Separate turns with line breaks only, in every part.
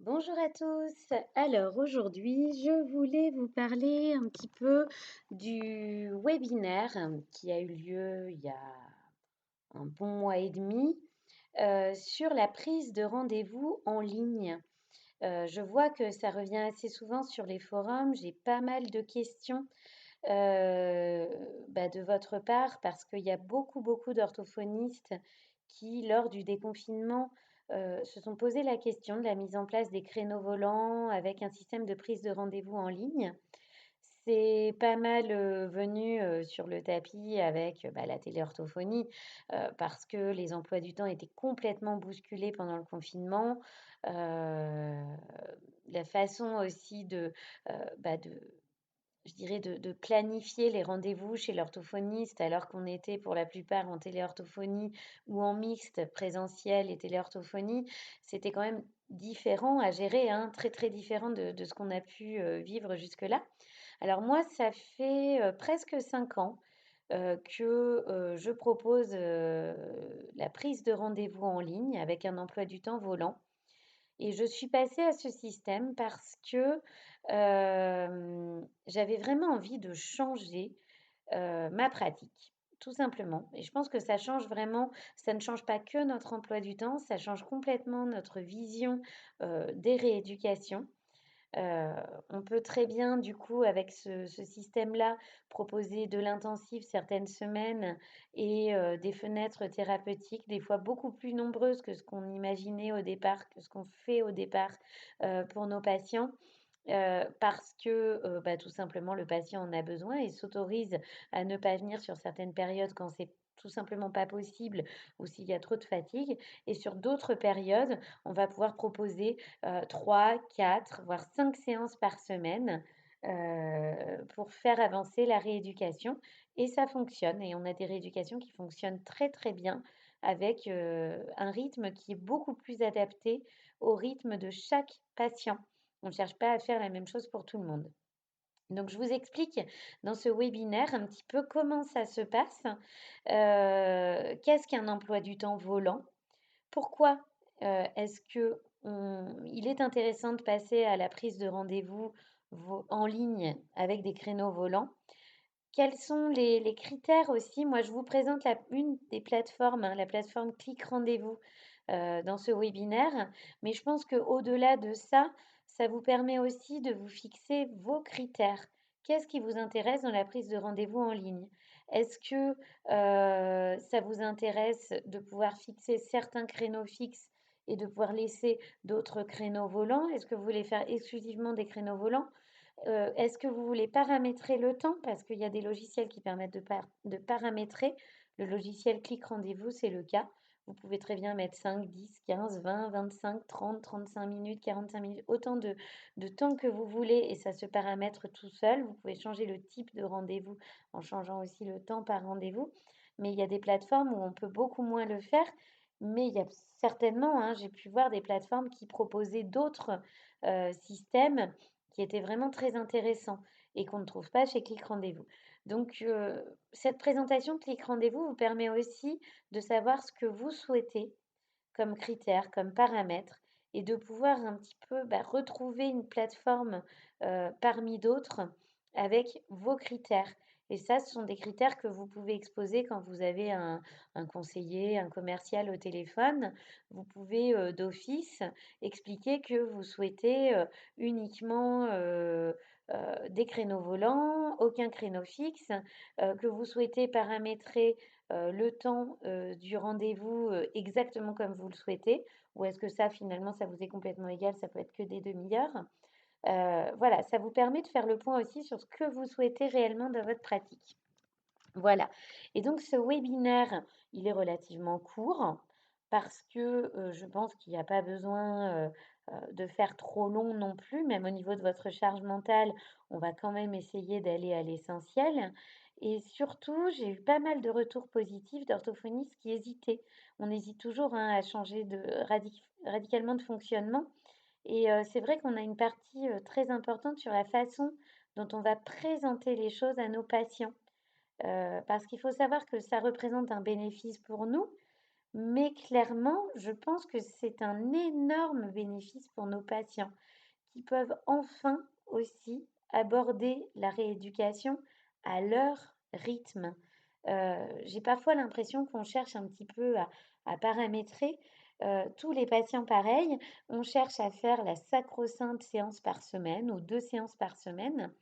Bonjour à tous. Alors aujourd'hui, je voulais vous parler un petit peu du webinaire qui a eu lieu il y a un bon mois et demi sur la prise de rendez-vous en ligne. Je vois que ça revient assez souvent sur les forums. J'ai pas mal de questions de votre part parce qu'il y a beaucoup d'orthophonistes qui, lors du déconfinement, se sont posé la question de la mise en place des créneaux volants avec un système de prise de rendez-vous en ligne. C'est pas mal, venu, sur le tapis avec, la téléorthophonie, parce que les emplois du temps étaient complètement bousculés pendant le confinement. La façon aussi de je dirais de planifier les rendez-vous chez l'orthophoniste alors qu'on était pour la plupart en téléorthophonie ou en mixte, présentiel et téléorthophonie. C'était quand même différent à gérer, hein, très, très différent de ce qu'on a pu, vivre jusque-là. Alors moi, ça fait, presque 5 ans, que, je propose, la prise de rendez-vous en ligne avec un emploi du temps volant. Et je suis passée à ce système parce que, j'avais vraiment envie de changer, ma pratique, tout simplement. Et je pense que ça change vraiment, ça ne change pas que notre emploi du temps, ça change complètement notre vision, des rééducations. Heu, on peut très bien, du coup, avec ce système-là, proposer de l'intensif certaines semaines et des fenêtres thérapeutiques, des fois beaucoup plus nombreuses que ce qu'on imaginait au départ, que ce qu'on fait au départ, pour nos patients. Parce que, tout simplement le patient en a besoin et s'autorise à ne pas venir sur certaines périodes quand c'est tout simplement pas possible ou s'il y a trop de fatigue et sur d'autres périodes, on va pouvoir proposer, 3, 4, voire 5 séances par semaine, pour faire avancer la rééducation et ça fonctionne et on a des rééducations qui fonctionnent très, très bien avec, un rythme qui est beaucoup plus adapté au rythme de chaque patient. On ne cherche pas à faire la même chose pour tout le monde. Donc, je vous explique dans ce webinaire un petit peu comment ça se passe. Qu'est-ce qu'un emploi du temps volant? Pourquoi est-ce que il est intéressant de passer à la prise de rendez-vous en ligne avec des créneaux volants? Quels sont les critères aussi? Moi, je vous présente une des plateformes, hein, la plateforme Clic Rendez-vous, dans ce webinaire. Mais je pense qu'au-delà de ça, ça vous permet aussi de vous fixer vos critères. Qu'est-ce qui vous intéresse dans la prise de rendez-vous en ligne? Est-ce que, ça vous intéresse de pouvoir fixer certains créneaux fixes et de pouvoir laisser d'autres créneaux volants? Est-ce que vous voulez faire exclusivement des créneaux volants? Est-ce que vous voulez paramétrer le temps? Parce qu'il y a des logiciels qui permettent de paramétrer. Le logiciel Click Rendez-vous, c'est le cas. Vous pouvez très bien mettre 5, 10, 15, 20, 25, 30, 35 minutes, 45 minutes, autant de temps que vous voulez et ça se paramètre tout seul. Vous pouvez changer le type de rendez-vous en changeant aussi le temps par rendez-vous. Mais il y a des plateformes où on peut beaucoup moins le faire. Mais il y a certainement, hein, j'ai pu voir des plateformes qui proposaient d'autres systèmes qui était vraiment très intéressant et qu'on ne trouve pas chez Click Rendez-vous. Donc, cette présentation Click Rendez-vous vous permet aussi de savoir ce que vous souhaitez comme critères, comme paramètres et de pouvoir un petit peu, retrouver une plateforme, parmi d'autres avec vos critères et ça, ce sont des critères que vous pouvez exposer quand vous avez un conseiller, un commercial au téléphone. Vous pouvez, d'office expliquer que vous souhaitez, uniquement, des créneaux volants, aucun créneau fixe, que vous souhaitez paramétrer le temps, du rendez-vous, exactement comme vous le souhaitez? Ou est-ce que ça, finalement, ça vous est complètement égal, ça peut être que des demi-heures? Voilà, ça vous permet de faire le point aussi sur ce que vous souhaitez réellement dans votre pratique. Voilà et donc ce webinaire, il est relativement court parce que, je pense qu'il n'y a pas besoin, de faire trop long non plus, même au niveau de votre charge mentale, on va quand même essayer d'aller à l'essentiel et surtout, j'ai eu pas mal de retours positifs d'orthophonistes qui hésitaient. On hésite toujours, hein, à changer de radicalement de fonctionnement et c'est vrai qu'on a une partie, très importante sur la façon dont on va présenter les choses à nos patients. Parce qu'il faut savoir que ça représente un bénéfice pour nous, Mais clairement, je pense que c'est un énorme bénéfice pour nos patients qui peuvent enfin aussi aborder la rééducation à leur rythme. J'ai parfois l'impression qu'on cherche un petit peu à paramétrer tous les patients pareils. On cherche à faire la sacro-sainte séance par semaine ou 2 séances par semaine,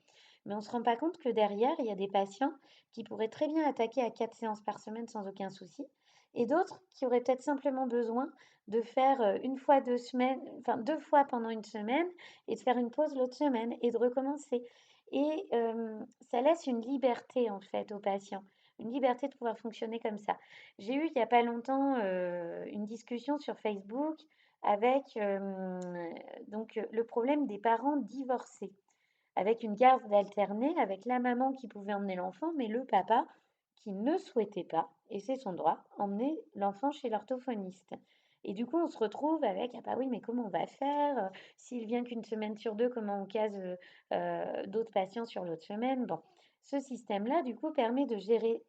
mais on ne se rend pas compte que derrière, il y a des patients qui pourraient très bien attaquer à 4 séances par semaine sans aucun souci, et d'autres qui auraient peut-être simplement besoin de faire une fois 2 semaines, enfin 2 fois pendant une semaine, et de faire une pause l'autre semaine et de recommencer. Et ça laisse une liberté en fait aux patients, une liberté de pouvoir fonctionner comme ça. J'ai eu il n'y a pas longtemps une discussion sur Facebook avec le problème des parents divorcés avec une garde alternée, avec la maman qui pouvait emmener l'enfant, mais le papa qui ne souhaitait pas, et c'est son droit, emmener l'enfant chez l'orthophoniste. Et du coup, on se retrouve avec, ah bah oui, mais comment on va faire? S'il vient qu'une semaine sur deux, comment on case d'autres patients sur l'autre semaine? Bon, ce système-là, du coup, permet de gérer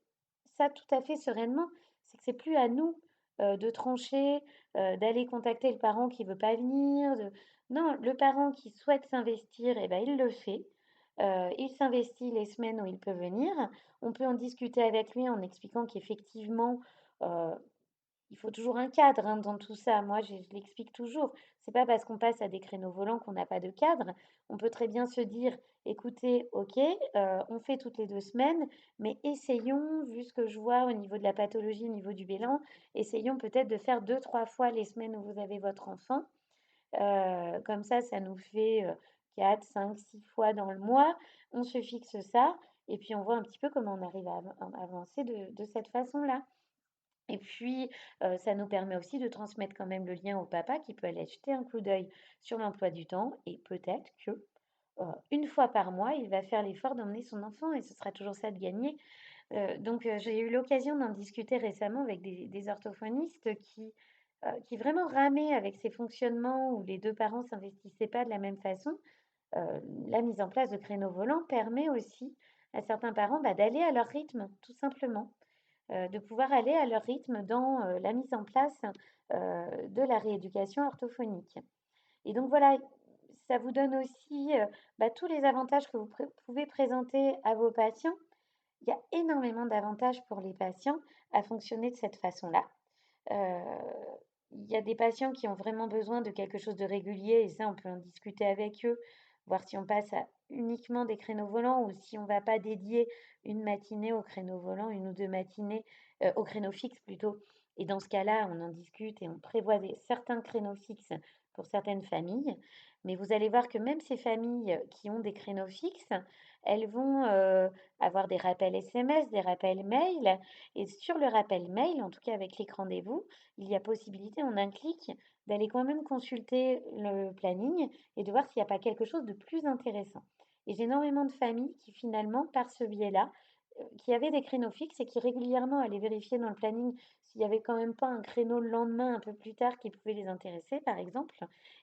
ça tout à fait sereinement. C'est que c'est plus à nous de trancher, d'aller contacter le parent qui veut pas venir, non, le parent qui souhaite s'investir, eh ben, il le fait. Il s'investit les semaines où il peut venir. On peut en discuter avec lui en expliquant qu'effectivement, euh, il faut toujours un cadre hein, dans tout ça. Moi, je l'explique toujours. C'est pas parce qu'on passe à des créneaux volants qu'on n'a pas de cadre. On peut très bien se dire, écoutez, ok, on fait toutes les 2 semaines, mais essayons, vu ce que je vois au niveau de la pathologie, au niveau du bilan, essayons peut-être de faire 2, 3 fois les semaines où vous avez votre enfant. Comme ça nous fait 4, 5, 6 fois dans le mois. On se fixe ça et puis on voit un petit peu comment on arrive à avancer de cette façon-là. Et puis, ça nous permet aussi de transmettre quand même le lien au papa qui peut aller jeter un coup d'œil sur l'emploi du temps et peut-être que, une fois par mois, il va faire l'effort d'emmener son enfant et ce sera toujours ça de gagner. J'ai eu l'occasion d'en discuter récemment avec des orthophonistes qui vraiment ramaient avec ces fonctionnements où les 2 parents s'investissaient pas de la même façon. La mise en place de créneaux volants permet aussi à certains parents, bah, d'aller à leur rythme, tout simplement, de pouvoir aller à leur rythme dans, la mise en place, de la rééducation orthophonique. Et donc voilà, ça vous donne aussi, bah, tous les avantages que vous pouvez présenter à vos patients. Il y a énormément d'avantages pour les patients à fonctionner de cette façon-là. Il y a des patients qui ont vraiment besoin de quelque chose de régulier et ça, on peut en discuter avec eux, voir si on passe à uniquement des créneaux volants ou si on ne va pas dédier une matinée au créneau volant, une ou deux matinées au créneau fixe plutôt. Et dans ce cas-là, on en discute et on prévoit certains créneaux fixes pour certaines familles. Mais vous allez voir que même ces familles qui ont des créneaux fixes, elles vont avoir des rappels SMS, des rappels mail. Et sur le rappel mail, en tout cas avec les rendez-vous, il y a possibilité en un clic d'aller quand même consulter le planning et de voir s'il n'y a pas quelque chose de plus intéressant. Et j'ai énormément de familles qui finalement, par ce biais-là, qui avaient des créneaux fixes et qui régulièrement allaient vérifier dans le planning s'il n'y avait quand même pas un créneau le lendemain un peu plus tard qui pouvait les intéresser, par exemple,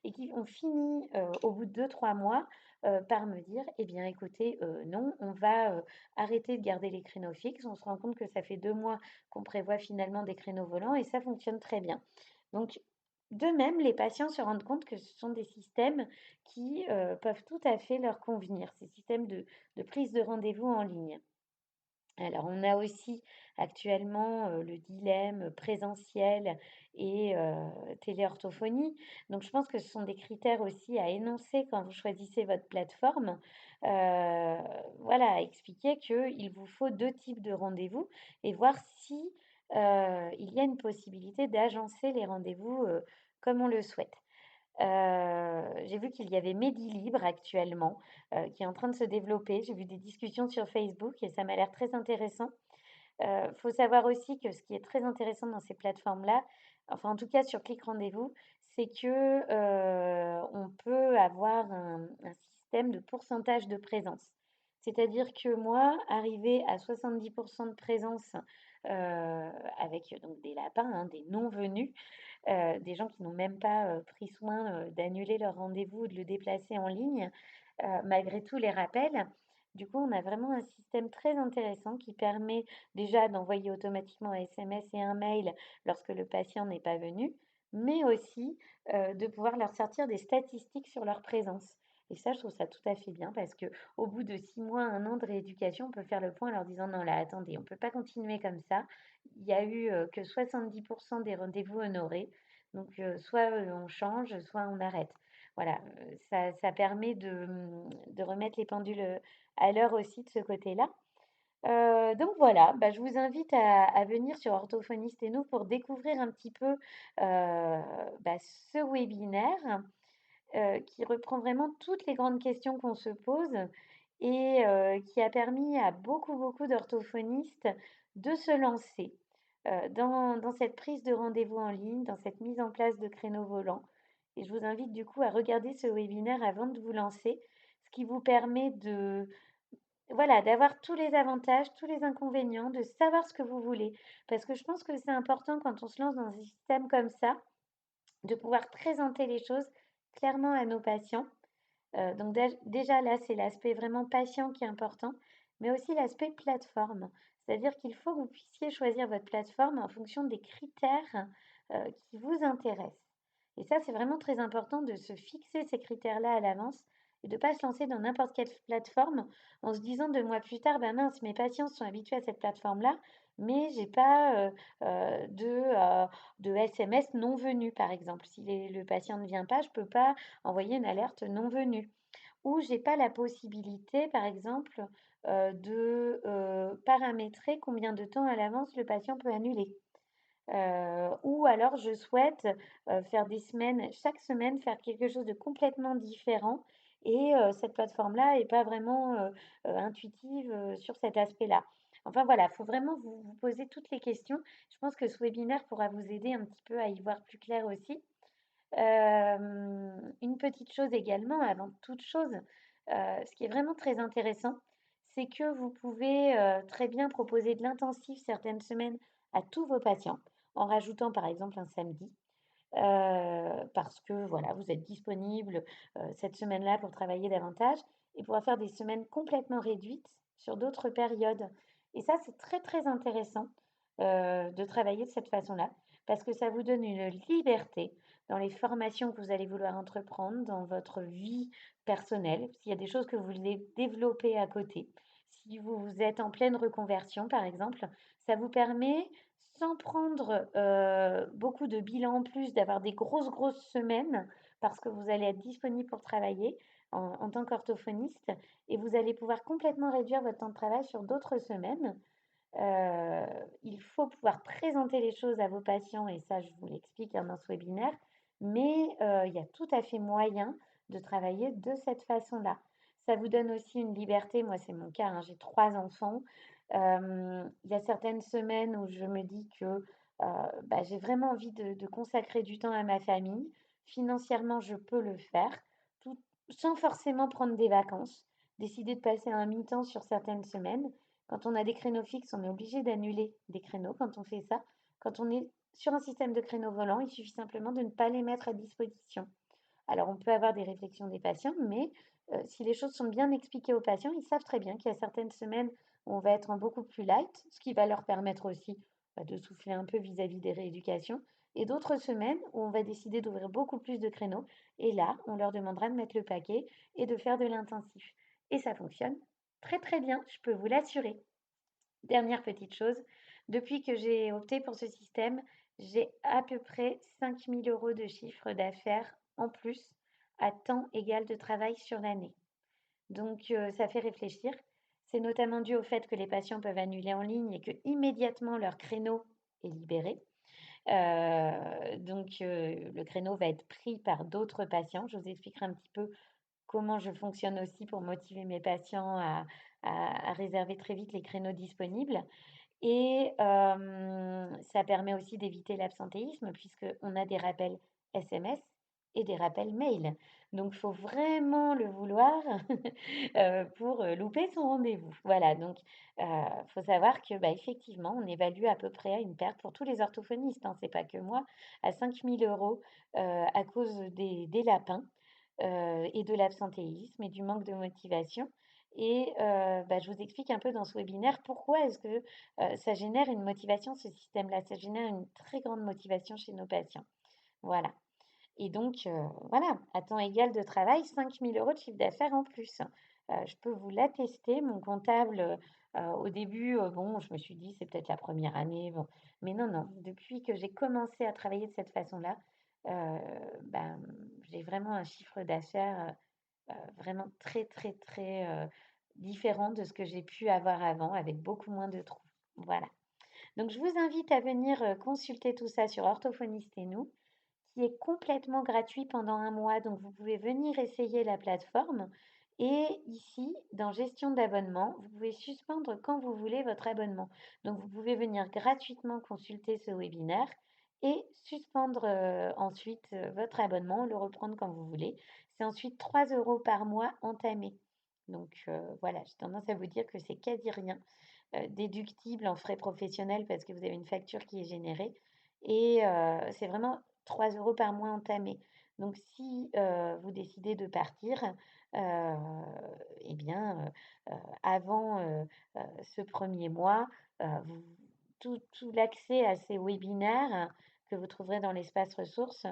et qui ont fini au bout de 2, 3 mois par me dire, eh bien écoutez, non, on va arrêter de garder les créneaux fixes. On se rend compte que ça fait 2 mois qu'on prévoit finalement des créneaux volants et ça fonctionne très bien. Donc, de même, les patients se rendent compte que ce sont des systèmes qui peuvent tout à fait leur convenir, ces systèmes de prise de rendez-vous en ligne. Alors, on a aussi actuellement le dilemme présentiel et téléorthophonie. Donc, je pense que ce sont des critères aussi à énoncer quand vous choisissez votre plateforme. Voilà, à expliquer qu'il vous faut 2 types de rendez-vous et voir si il y a une possibilité d'agencer les rendez-vous comme on le souhaite. J'ai vu qu'il y avait Medilibre actuellement, qui est en train de se développer. J'ai vu des discussions sur Facebook et ça m'a l'air très intéressant. Faut savoir aussi que ce qui est très intéressant dans ces plateformes-là, enfin en tout cas sur Click Rendez-vous, c'est que, on peut avoir un système de pourcentage de présence. C'est-à-dire que moi, arrivé à 70 de présence, avec donc des lapins, hein, des non venus, des gens qui n'ont même pas, pris soin, d'annuler leur rendez-vous ou de le déplacer en ligne, malgré tous les rappels, Du coup, on a vraiment un système très intéressant qui permet déjà d'envoyer automatiquement un SMS et un mail lorsque le patient n'est pas venu, mais aussi de pouvoir leur sortir des statistiques sur leur présence. Et ça, je trouve ça tout à fait bien parce que au bout de 6 mois, un an de rééducation, on peut faire le point en leur disant non, là, attendez, on ne peut pas continuer comme ça. Il y a eu que 70% des rendez-vous honorés. Donc, soit on change, soit on arrête. Voilà, ça permet de remettre les pendules à l'heure aussi de ce côté-là. Donc voilà, bah, je vous invite à venir sur Orthophoniste et nous pour découvrir un petit peu bah, ce webinaire qui reprend vraiment toutes les grandes questions qu'on se pose et qui a permis à beaucoup, beaucoup d'orthophonistes de se lancer dans cette prise de rendez-vous en ligne, dans cette mise en place de créneaux volants. Et je vous invite du coup à regarder ce webinaire avant de vous lancer, ce qui vous permet de, voilà, d'avoir tous les avantages, tous les inconvénients, de savoir ce que vous voulez. Parce que je pense que c'est important quand on se lance dans un système comme ça, de pouvoir présenter les choses clairement à nos patients. Donc déjà là, c'est l'aspect vraiment patient qui est important, mais aussi l'aspect plateforme. C'est-à-dire qu'il faut que vous puissiez choisir votre plateforme en fonction des critères qui vous intéressent. Et ça, c'est vraiment très important de se fixer ces critères-là à l'avance et de ne pas se lancer dans n'importe quelle plateforme en se disant 2 mois plus tard, ben mince, mes patients sont habitués à cette plateforme-là, mais j'ai pas de SMS non venu, par exemple. Si le patient ne vient pas, je ne peux pas envoyer une alerte non venue. Ou j'ai pas la possibilité, par exemple, de paramétrer combien de temps à l'avance le patient peut annuler. Ou alors je souhaite faire des semaines, chaque semaine, faire quelque chose de complètement différent. Et cette plateforme-là est pas vraiment intuitive sur cet aspect-là. Enfin voilà, il faut vraiment vous poser toutes les questions. Je pense que ce webinaire pourra vous aider un petit peu à y voir plus clair aussi. Une petite chose également, avant toute chose, ce qui est vraiment très intéressant, c'est que vous pouvez, très bien proposer de l'intensif certaines semaines à tous vos patients, en rajoutant par exemple un samedi, parce que voilà, vous êtes disponible, cette semaine-là pour travailler davantage et pouvoir faire des semaines complètement réduites sur d'autres périodes. Et ça, c'est très, très intéressant, de travailler de cette façon-là, parce que ça vous donne une liberté dans les formations que vous allez vouloir entreprendre, dans votre vie personnelle, s'il y a des choses que vous voulez développer à côté. Si vous êtes en pleine reconversion, par exemple, ça vous permet, sans prendre beaucoup de bilans en plus, d'avoir des grosses, grosses semaines, parce que vous allez être disponible pour travailler en tant qu'orthophoniste, et vous allez pouvoir complètement réduire votre temps de travail sur d'autres semaines. Il faut pouvoir présenter les choses à vos patients et ça, je vous l'explique, hein, dans ce webinaire, mais il y a tout à fait moyen de travailler de cette façon-là. Ça vous donne aussi une liberté. Moi, c'est mon cas, hein, j'ai 3 enfants. Il y a certaines semaines où je me dis que, bah, j'ai vraiment envie de consacrer du temps à ma famille. Financièrement, je peux le faire, tout sans forcément prendre des vacances. Décider de passer un mi-temps sur certaines semaines. Quand on a des créneaux fixes, on est obligé d'annuler des créneaux quand on fait ça. Quand on est sur un système de créneaux volants, il suffit simplement de ne pas les mettre à disposition. Alors, on peut avoir des réflexions des patients, mais si les choses sont bien expliquées aux patients, ils savent très bien qu'il y a certaines semaines où on va être en beaucoup plus light, ce qui va leur permettre aussi de souffler un peu vis-à-vis des rééducations, et d'autres semaines où on va décider d'ouvrir beaucoup plus de créneaux, et là, on leur demandera de mettre le paquet et de faire de l'intensif. Et ça fonctionne très très bien, je peux vous l'assurer. Dernière petite chose, depuis que j'ai opté pour ce système, j'ai à peu près 5 000 € de chiffre d'affaires en plus à temps égal de travail sur l'année. Donc ça fait réfléchir. C'est notamment dû au fait que les patients peuvent annuler en ligne et que immédiatement leur créneau est libéré. Donc le créneau va être pris par d'autres patients. Je vous expliquerai un petit peu comment je fonctionne aussi pour motiver mes patients à réserver très vite les créneaux disponibles. Et ça permet aussi d'éviter l'absentéisme puisqu'on a des rappels SMS et des rappels mail. Donc il faut vraiment le vouloir pour louper son rendez-vous. Voilà, donc faut savoir que bah, effectivement, on évalue à peu près une perte pour tous les orthophonistes, hein, c'est pas que moi, à 5 000 € à cause des lapins et de l'absentéisme et du manque de motivation. et je vous explique un peu dans ce webinaire pourquoi est-ce que, ça génère une motivation, ce système-là. Ça génère une très grande motivation chez nos patients. Voilà. Et donc, voilà, à temps égal de travail, 5 000 € de chiffre d'affaires en plus. Je peux vous l'attester, mon comptable, au début, bon, je me suis dit: «C'est peut-être la première année», bon, mais non, non, depuis que j'ai commencé à travailler de cette façon-là, heu, ben, j'ai vraiment un chiffre d'affaires, vraiment très, très, très, différent de ce que j'ai pu avoir avant, avec beaucoup moins de trous. Voilà. Donc je vous invite à venir, consulter tout ça sur Orthophoniste et nous, qui est complètement gratuit pendant un mois. Donc, vous pouvez venir essayer la plateforme. Et ici, dans gestion d'abonnement, vous pouvez suspendre quand vous voulez votre abonnement. Donc, vous pouvez venir gratuitement consulter ce webinaire et suspendre ensuite votre abonnement, le reprendre quand vous voulez. C'est ensuite 3 € par mois entamé. Donc, voilà, j'ai tendance à vous dire que c'est quasi rien déductible en frais professionnels parce que vous avez une facture qui est générée. Et c'est vraiment 3 € par mois entamés. Donc si, vous décidez de partir, heu et bien, avant, ce premier mois, vous tout l'accès à ces webinaires que vous trouverez dans l'espace ressources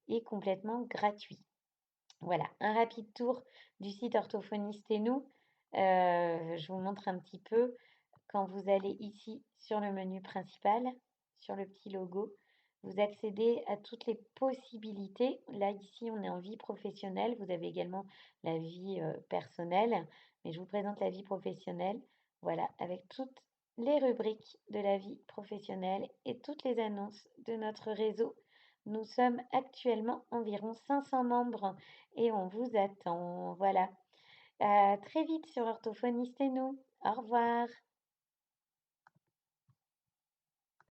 est complètement gratuit. Voilà, un rapide tour du site Orthophoniste et nous. Je vous montre un petit peu. Quand vous allez ici sur le menu principal, sur le petit logo, vous accédez à toutes les possibilités. Là, ici, on est en vie professionnelle. Vous avez également la vie personnelle, mais je vous présente la vie professionnelle. Voilà, avec toutes les rubriques de la vie professionnelle et toutes les annonces de notre réseau. Nous sommes actuellement environ 500 membres et on vous attend. Voilà. À très vite sur Orthophoniste et nous. Au revoir.